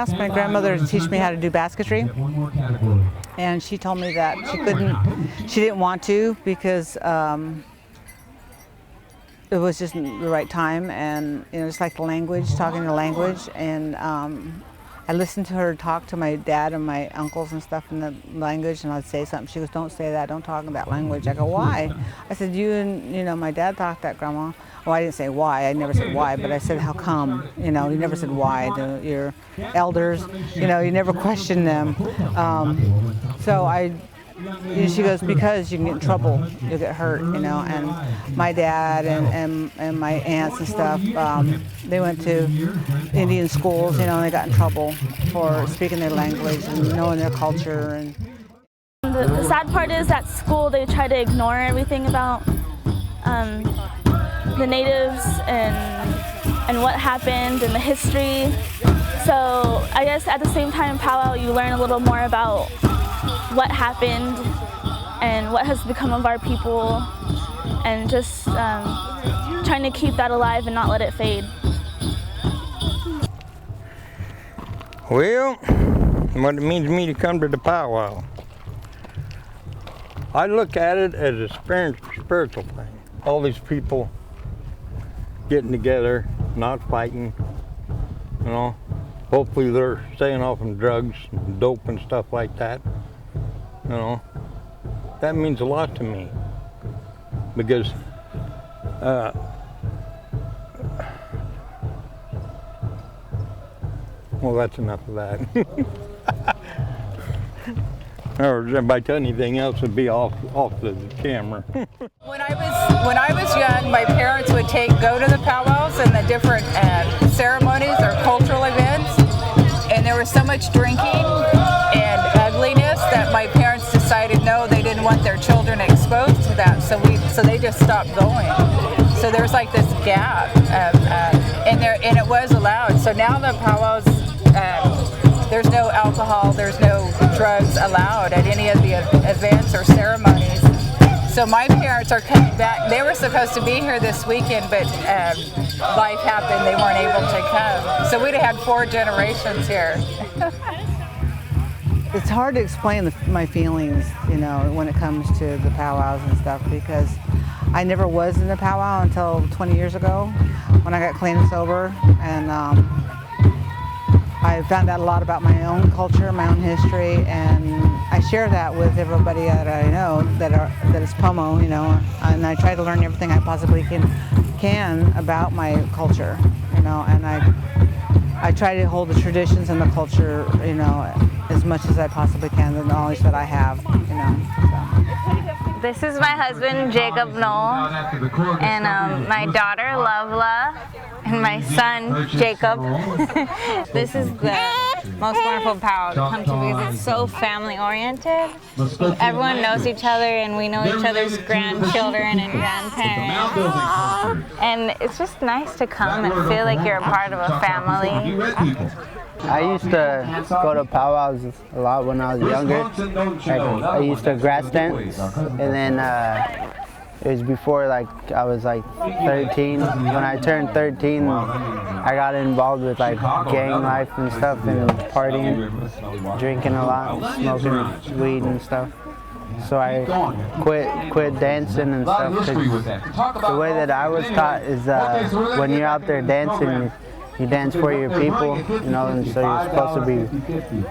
asked my grandmother to teach me how to do basketry, and she told me that she didn't want to because it was just the right time, and just like the language, talking the language, and I listened to her talk to my dad and my uncles and stuff in the language, and I'd say something. She goes, "Don't say that. Don't talk in that language." I go, "Why?" I said, "You and my dad talked that, Grandma." Well, I didn't say why. I never said why, but I said, "How come?" You never said why. Your elders, you never questioned them. She goes, "Because you can get in trouble, you'll get hurt, And my dad and my aunts and stuff, they went to Indian schools, and they got in trouble for speaking their language and knowing their culture. And the sad part is at school they try to ignore everything about the natives and what happened and the history. So I guess at the same time, powwow, you learn a little more about what happened and what has become of our people, and just trying to keep that alive and not let it fade. Well, what it means to me to come to the powwow, I look at it as a spiritual thing. All these people getting together, not fighting, Hopefully they're staying off from drugs and dope and stuff like that. That means a lot to me, because well, that's enough of that. Or if I tell anything else, it'd be off the camera. When I was young, my parents would go to the powwows and the different ceremonies or cultural events, and there was so much drinking and ugliness that my parents decided no, they didn't want their children exposed to that, so they just stopped going. So there's like this gap, and it was allowed. So now the powwows, there's no alcohol, there's no drugs allowed at any of the events or ceremonies. So my parents are coming back. They were supposed to be here this weekend, but life happened, they weren't able to come. So we'd have had 4 generations here. It's hard to explain my feelings, when it comes to the powwows and stuff, because I never was in the powwow until 20 years ago when I got clean and sober, and I found out a lot about my own culture, my own history, and I share that with everybody that I know that is Pomo, and I try to learn everything I possibly can about my culture, and I try to hold the traditions and the culture, as much as I possibly can, the knowledge that I have, So. This is my husband, Jacob Knoll, and my daughter, Lovelah, and my son, Jacob. This is the most wonderful powwow to come to because it's so family-oriented. Everyone knows each other, and we know each other's grandchildren and grandparents. And it's just nice to come and feel like you're a part of a family. I used to go to powwows a lot when I was younger. I used to grass dance, and then it was before I was 13. When I turned 13, I got involved with gang life and stuff, and partying, drinking a lot, smoking weed and stuff. So I quit dancing and stuff. 'Cause the way that I was taught is when you're out there dancing, you dance for your people, and so you're supposed to be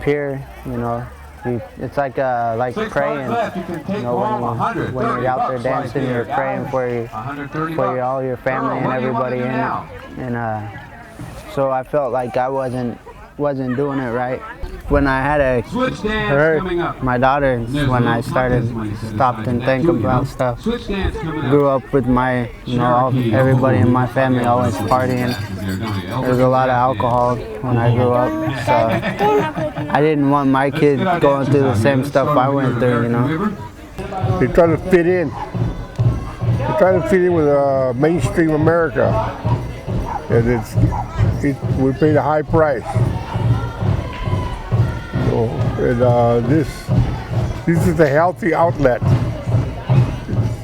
pure, It's like praying, when you're out there dancing, you're praying for all your family and everybody in it. And so I felt like I wasn't doing it right. When I had her, my daughter, when I stopped and think about stuff. Grew up with everybody in my family always partying. There was a lot of alcohol when I grew up, so I didn't want my kids going through the same stuff I went through, They try to fit in. They try to fit in with mainstream America, and we paid a high price. And this is a healthy outlet.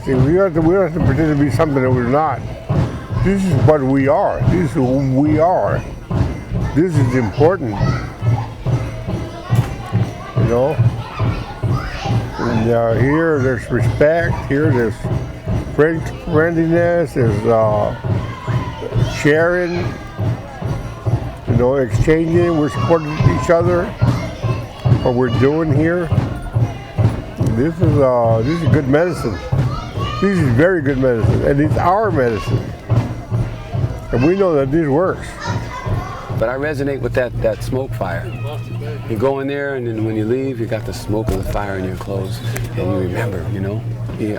See, we don't have to pretend to be something that we're not. This is what we are. This is who we are. This is important. you know. And here there's respect, here there's friendliness, there's sharing, you know, exchanging, we're supporting each other, what we're doing here. This is good medicine. This is very good medicine, and it's our medicine. And we know that this works. But I resonate with that smoke fire. You go in there, and then when you leave, you got the smoke of the fire in your clothes, and you remember, you know.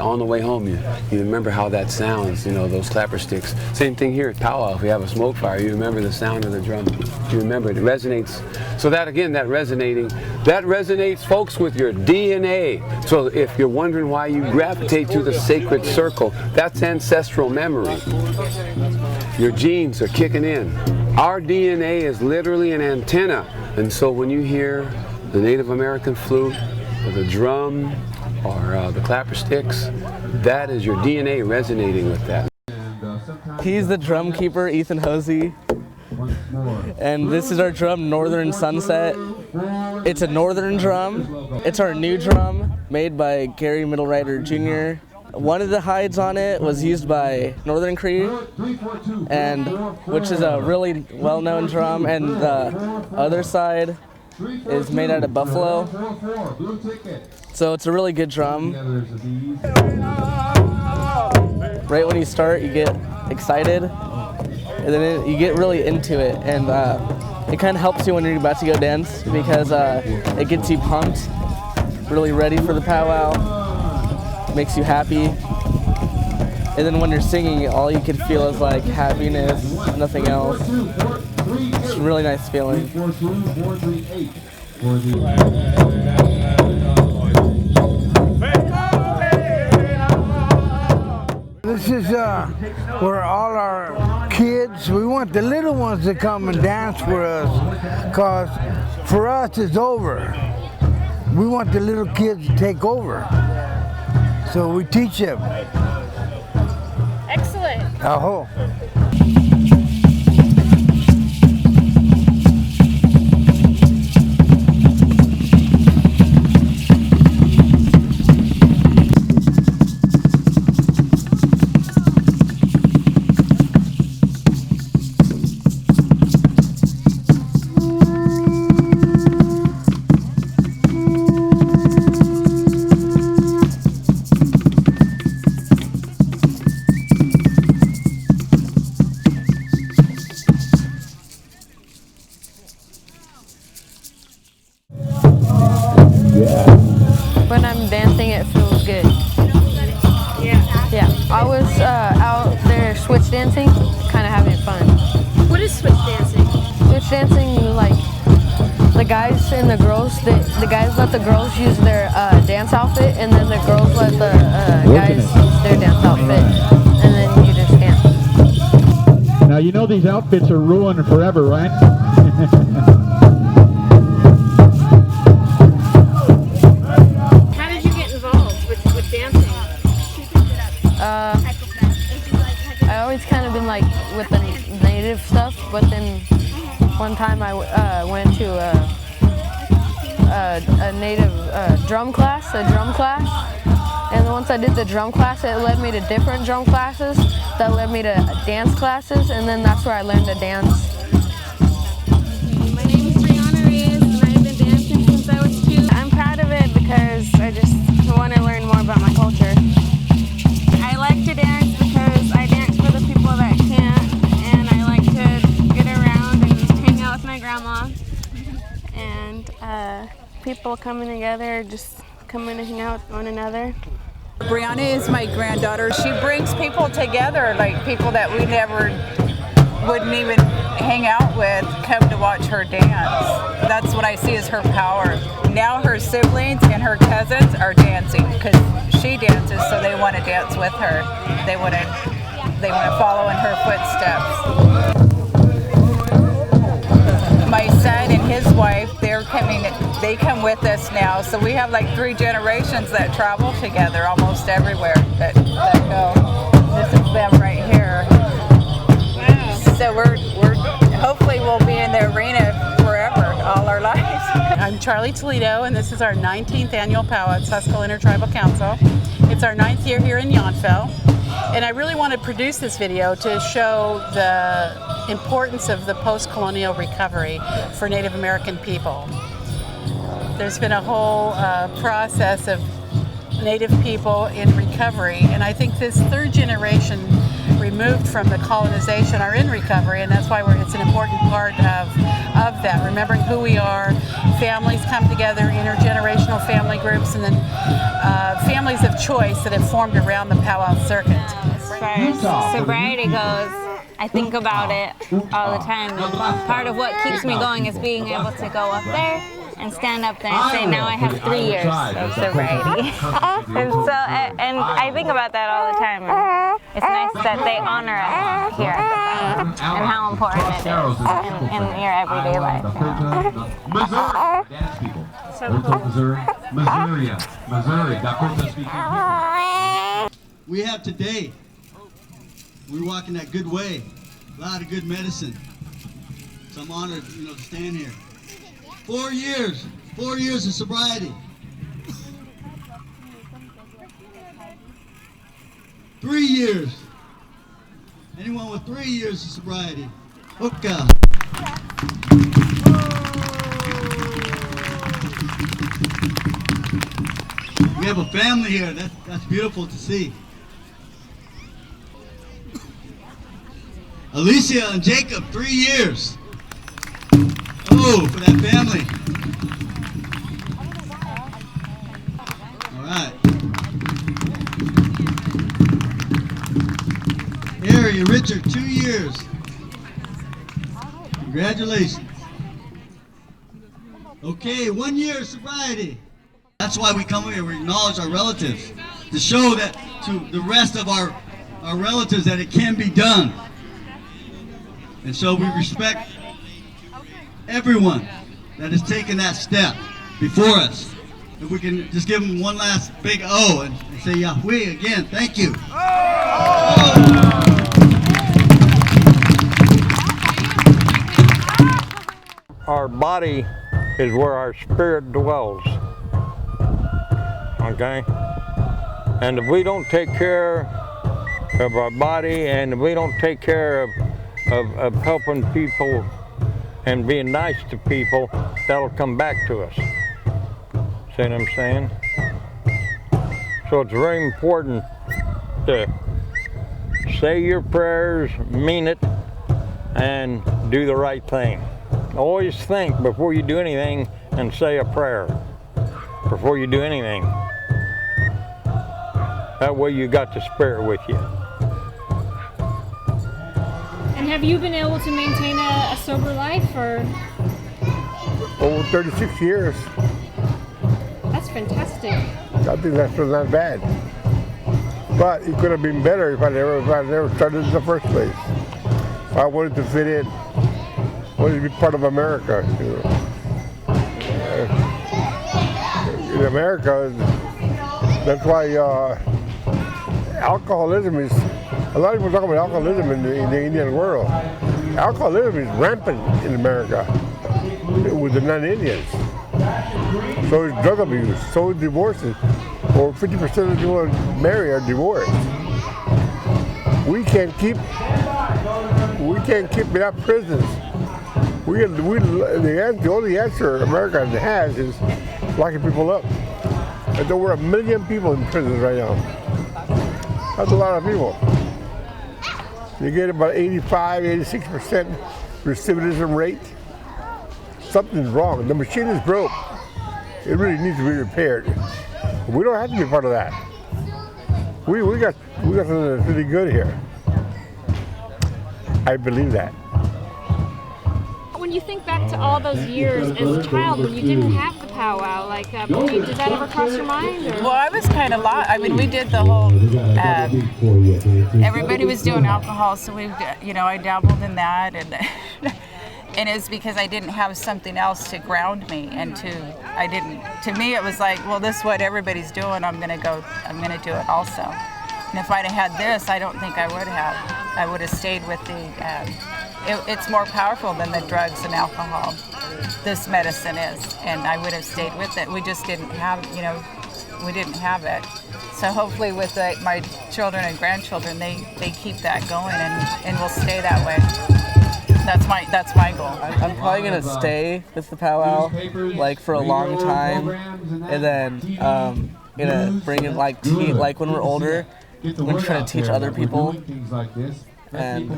On the way home, you remember how that sounds, you know, those clapper sticks. Same thing here at Powwow. If we have a smoke fire, you remember the sound of the drum. You remember it resonates. So that again, that resonates, folks, with your DNA. So if you're wondering why you gravitate to the sacred circle, that's ancestral memory. Your genes are kicking in. Our DNA is literally an antenna. And so when you hear the Native American flute, or the drum, or the clapper sticks, that is your DNA resonating with that. He's the drum keeper, Ethan Hosey. And this is our drum, Northern Sunset. It's a northern drum. It's our new drum, made by Gary Middlerider Jr. One of the hides on it was used by Northern Cree, and which is a really well-known drum, and the other side is made out of buffalo. So it's a really good drum. Right when you start, you get excited, and then you get really into it, and it kind of helps you when you're about to go dance, because it gets you pumped, really ready for the powwow, makes you happy. And then when you're singing, all you can feel is like happiness, nothing else. It's a really nice feeling. This is where all our kids, we want the little ones to come and dance with us, because for us it's over. We want the little kids to take over. So we teach them. Excellent. Aho. When I'm dancing, it feels good. Yeah. I was out there switch dancing, kind of having fun. What is switch dancing? Switch dancing, like the guys and the girls, the guys let the girls use their dance outfit, and then the girls let the guys use their dance outfit, and then you just dance. Now you know these outfits are ruined forever, right? I always kind of been like with the native stuff, but then one time I went to a native drum class, and once I did the drum class, it led me to different drum classes that led me to dance classes, and then that's where I learned to dance. My name is Brianna Reyes, and I've been dancing since I was 2. I'm proud of it because I just want to learn more about my culture. I like to dance because I dance for the people that can't, and I like to get around and hang out with my grandma. And people coming together, just coming to hang out with one another. Brianna is my granddaughter. She brings people together, like people that we never wouldn't even hang out with, come to watch her dance. That's what I see as her power. Now her siblings and her cousins are dancing because she dances, so they want to dance with her. They want to follow in her footsteps. My son and his wife, they come with us now, so we have like 3 generations that travel together almost everywhere that go. This is them right here. So we're hopefully we'll be in the arena forever, all our lives. I'm Charlie Toledo, and this is our 19th annual powwow at Suscol Intertribal Council. It's our 9th year here in Yountville, and I really want to produce this video to show the importance of the post-colonial recovery for Native American people. There's been a whole process of Native people in recovery, and I think this third generation removed from the colonization are in recovery, and that's why it's an important part of that, remembering who we are. Families come together, intergenerational family groups, and then families of choice that have formed around the powwow circuit. As far as sobriety goes, I think about it all the time. Part of what keeps me going is being able to go up there and stand up there and say, now I have 3 years of sobriety. and I think about that all the time. And it's nice that they honor us here at the Pow-wow and how important it is in your everyday life. We have today, we're walking that good way, a lot of good medicine. So I'm honored, to stand here. 4 years of sobriety. 3 years. Anyone with 3 years of sobriety? Hookah. We have a family here. That's beautiful to see. Alicia and Jacob, 3 years. Oh, for that family. All right. Harry and Richard, 2 years. Congratulations. Okay, 1 year of sobriety. That's why we come here, we acknowledge our relatives, to show that to the rest of our relatives that it can be done. And so we respect everyone that has taken that step before us. If we can just give them one last big O and say Yahweh again, thank you. Our body is where our spirit dwells, okay? And if we don't take care of our body, and if we don't take care of helping people and being nice to people, that'll come back to us. See what I'm saying? So it's very important to say your prayers, mean it, and do the right thing. Always think before you do anything and say a prayer before you do anything. That way you got the Spirit with you. And have you been able to maintain a sober life, or? Over 36 years. That's fantastic. I think that's not bad. But it could have been better if I never started in the first place. If I wanted to fit in, wanted to be part of America. In America, that's why alcoholism is. A lot of people talk about alcoholism in the Indian world. Alcoholism is rampant in America with the non-Indians. So is drug abuse, so is divorces. Over 50% of the people who marry are divorced. We can't keep without prisons. The only answer America has is locking people up. There's over 1 million people in prisons right now. That's a lot of people. You get about 85, 86% recidivism rate. Something's wrong. The machine is broke. It really needs to be repaired. We don't have to be part of that. We got something that's really good here. I believe that. When you think back to all those years as a child when you didn't have the powwow, did that ever cross your mind? Or? Well, I was kind of lost. I mean, we did the whole, everybody was doing alcohol, so I dabbled in that, and it's because I didn't have something else to ground me, and to me it was like, well, this is what everybody's doing, I'm gonna do it also. And if I'd have had this, I don't think I would have. I would have stayed with it's more powerful than the drugs and alcohol. this medicine is, and I would have stayed with it. We just didn't have, we didn't have it. So hopefully with my children and grandchildren, they keep that going and will stay that way. That's my goal. I'm probably gonna stay with the powwow like for a long time, and then gonna bring in like when we're older, we're gonna try to teach other people. And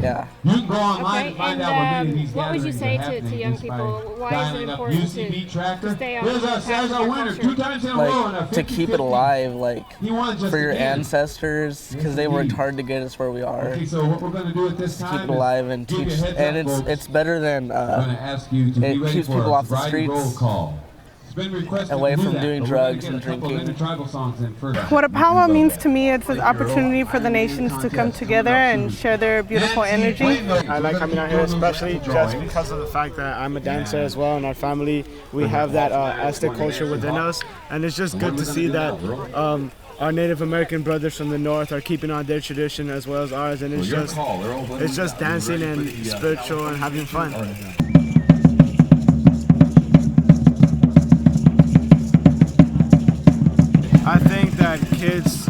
yeah. Okay, and what would you say to young people? Why is it important to stay on the path of your culture? Like to keep it alive, like for your ancestors, because they worked hard to get us where we are. Just to keep it alive and teach, and it's better than it keeps people off the streets, away from doing drugs and drinking. What a powwow means to me, it's an opportunity for the nations to come together and share their beautiful energy. I like coming out here, especially just because of the fact that I'm a dancer as well. In our family, we have that Aztec culture within us, and it's just good to see that our Native American brothers from the north are keeping on their tradition as well as ours, and it's just dancing and spiritual and having fun. I think that kids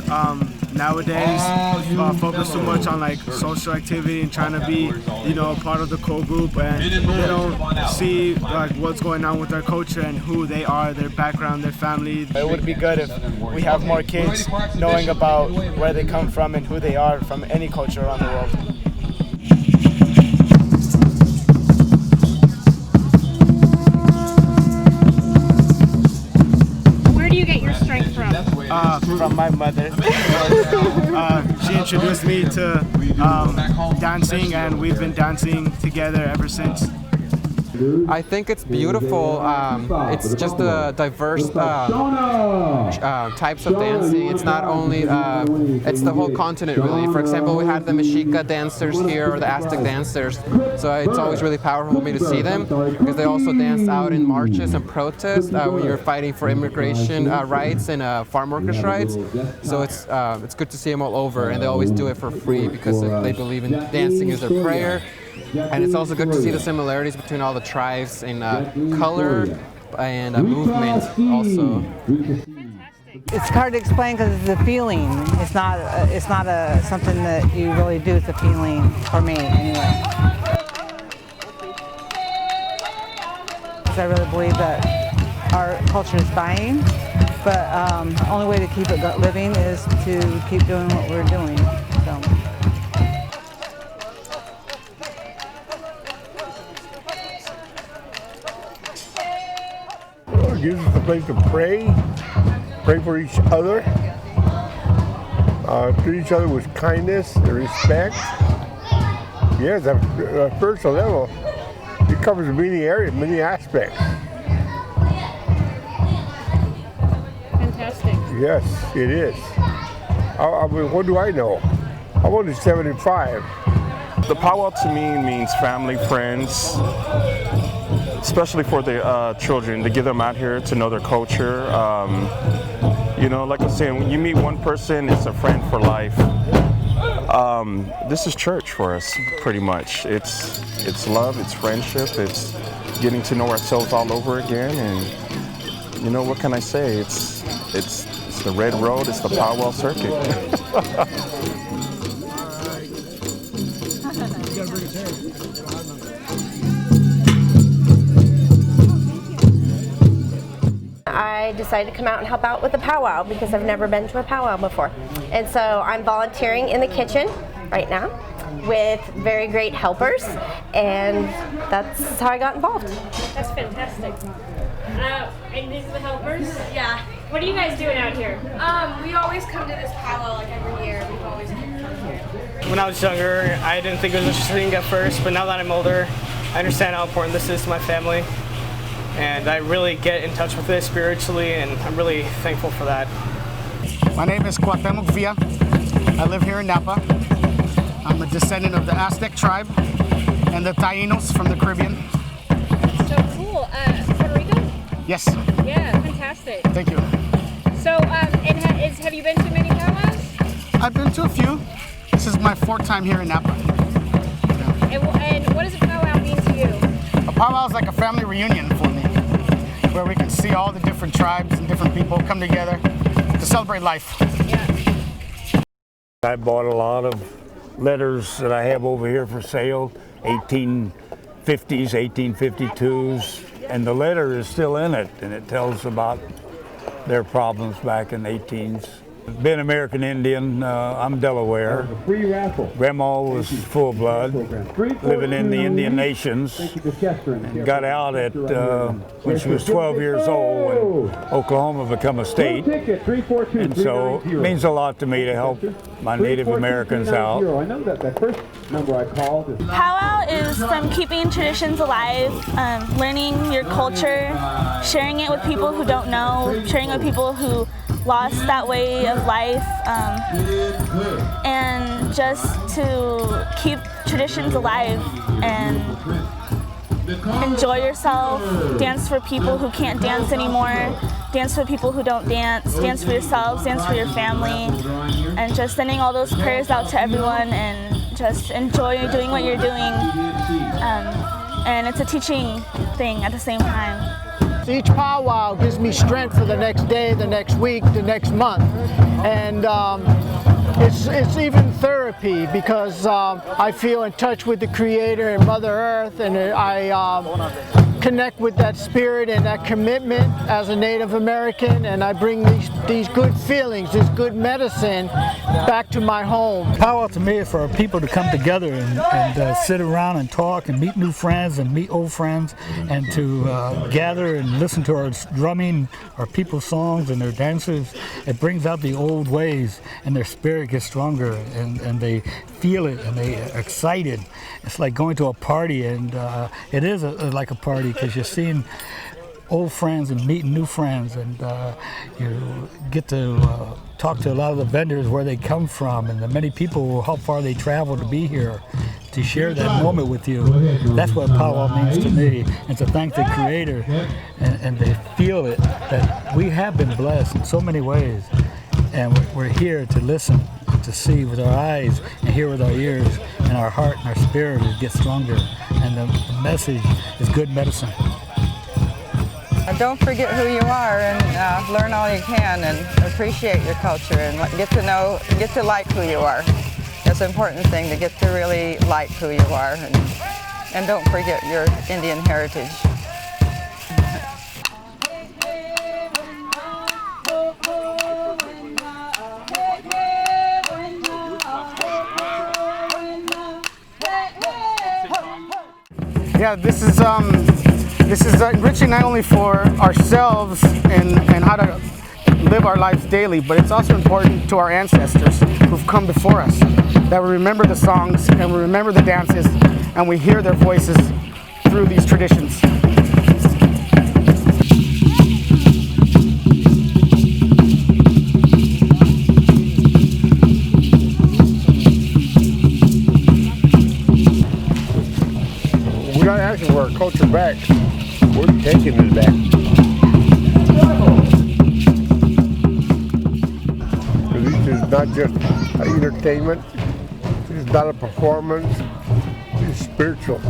nowadays focus too much on like social activity and trying to be, a part of the co-group, and they don't see like what's going on with their culture and who they are, their background, their family. It would be good if we have more kids knowing about where they come from and who they are from any culture around the world. From my mother. She introduced me to dancing, and we've been dancing together ever since. I think it's beautiful. It's just the diverse types of dancing. It's not only, it's the whole continent really. For example, we had the Mexica dancers here, or the Aztec dancers. So it's always really powerful for me to see them, because they also dance out in marches and protests when you're fighting for immigration rights and farm workers' rights. So it's good to see them all over, and they always do it for free because they believe in dancing as their prayer. And it's also good to see the similarities between all the tribes in color and movement also. It's hard to explain because it's a feeling. It's not something that you really do. It's a feeling for me anyway. Because I really believe that our culture is dying, but the only way to keep it living is to keep doing what we're doing. So. It gives us a place to pray for each other, treat each other with kindness and respect. Yes, at a personal level, it covers many areas, many aspects. Fantastic. Yes, it is. I mean, what do I know? I'm only 75. The powwow to me means family, friends, especially for the children, to get them out here to know their culture. Like I was saying, when you meet one person, it's a friend for life. This is church for us, pretty much. It's love, it's friendship, it's getting to know ourselves all over again. And what can I say? It's the red road, it's the powwow circuit. I decided to come out and help out with the powwow because I've never been to a powwow before. And so I'm volunteering in the kitchen right now with very great helpers, and that's how I got involved. That's fantastic. And these are the helpers? Yeah. What are you guys doing out here? We always come to this powwow like every year. We've always come here. When I was younger, I didn't think it was interesting at first, but now that I'm older, I understand how important this is to my family. And I really get in touch with it spiritually, and I'm really thankful for that. My name is Cuauhtemoc Villa. I live here in Napa. I'm a descendant of the Aztec tribe and the Taínos from the Caribbean. So cool. Puerto Rico? Yes. Yeah, fantastic. Thank you. So, have you been to many powwows? I've been to a few. This is my 4th time here in Napa. And what does a powwow mean to you? A powwow is like a family reunion for me, where we can see all the different tribes and different people come together to celebrate life. I bought a lot of letters that I have over here for sale, 1850s, 1852s, and the letter is still in it, and it tells about their problems back in the 18s. Being American Indian, I'm Delaware. Grandma was full blood, living in the Indian nations, and got out at when she was 12 years old when Oklahoma became a state. And so it means a lot to me to help my Native Americans out. Powwow is from keeping traditions alive, learning your culture, sharing it with people who don't know, sharing it with people who lost that way of life, and just to keep traditions alive and enjoy yourself, dance for people who can't dance anymore, dance for people who don't dance for yourselves, dance for your family, and just sending all those prayers out to everyone and just enjoy doing what you're doing. And it's a teaching thing at the same time. Each powwow gives me strength for the next day, the next week, the next month. And it's even therapy because I feel in touch with the Creator and Mother Earth, and I connect with that spirit and that commitment as a Native American, and I bring these good feelings, this good medicine back to my home. Powwow to me is for people to come together and sit around and talk and meet new friends and meet old friends, and to gather and listen to our drumming, our people's songs and their dances. It brings out the old ways, and their spirit gets stronger, and they feel it, and they are excited. It's like going to a party, and it is like a party because you're seeing old friends and meeting new friends, and you get to talk to a lot of the vendors where they come from, and the many people, how far they travel to be here to share that moment with you. That's what powwow means to me, and to thank the Creator, and they feel it, that we have been blessed in so many ways, and we're here to listen, to see with our eyes, and hear with our ears, and our heart and our spirit get stronger, and the message is good medicine. Don't forget who you are, and learn all you can, and appreciate your culture, and get to like who you are. That's an important thing, to get to really like who you are, and don't forget your Indian heritage. Yeah, this is enriching not only for ourselves and how to live our lives daily, but it's also important to our ancestors who've come before us, that we remember the songs and we remember the dances and we hear their voices through these traditions. We're not asking for our culture back, we're taking it back. This is not just entertainment, this is not a performance, it's spiritual.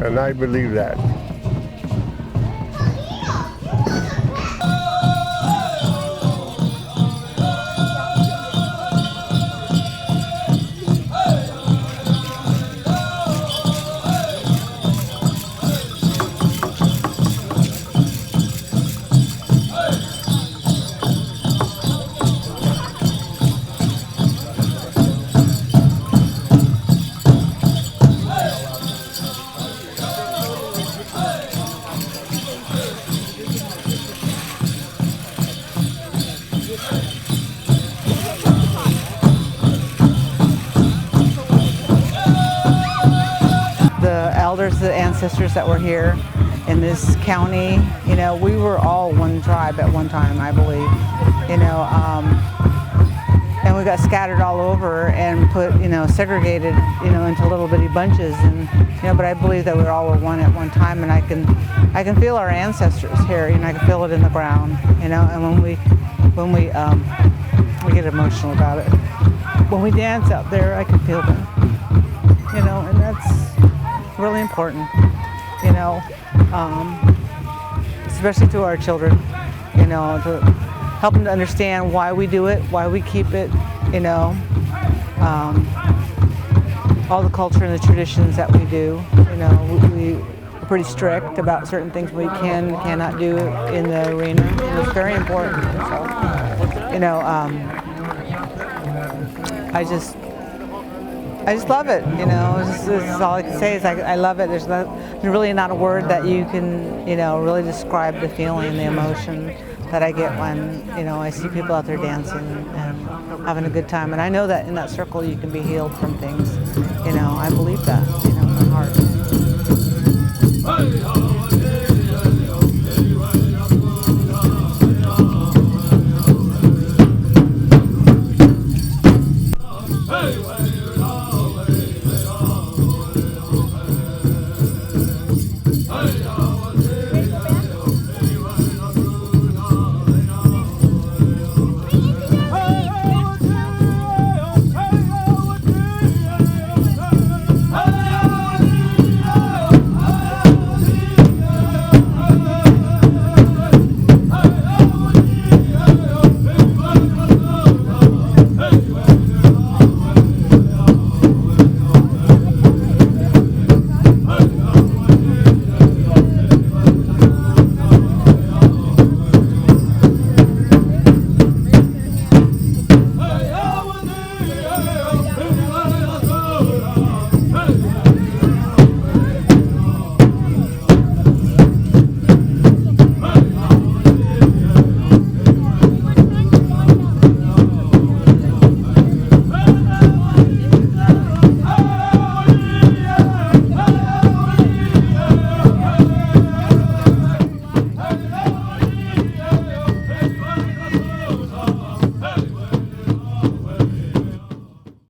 And I believe that. The ancestors that were here in this county, you know, we were all one tribe at one time, I believe, you know, and we got scattered all over and put, you know, segregated, you know, into little bitty bunches, and you know, but I believe that we all were one at one time, and I can feel our ancestors here, you know, I can feel it in the ground, you know, and when we get emotional about it. When we dance out there, I can feel them, you know, and that's really important. you know, especially to our children, you know, to help them to understand why we do it, why we keep it, you know, all the culture and the traditions that we do. You know, we're pretty strict about certain things we can and cannot do in the arena, and it's very important. So, you know, I just love it, you know. This is all I can say is I love it. There's really not a word that you can, you know, really describe the feeling, the emotion that I get when, you know, I see people out there dancing and having a good time. And I know that in that circle you can be healed from things. You know, I believe that, you know, in my heart.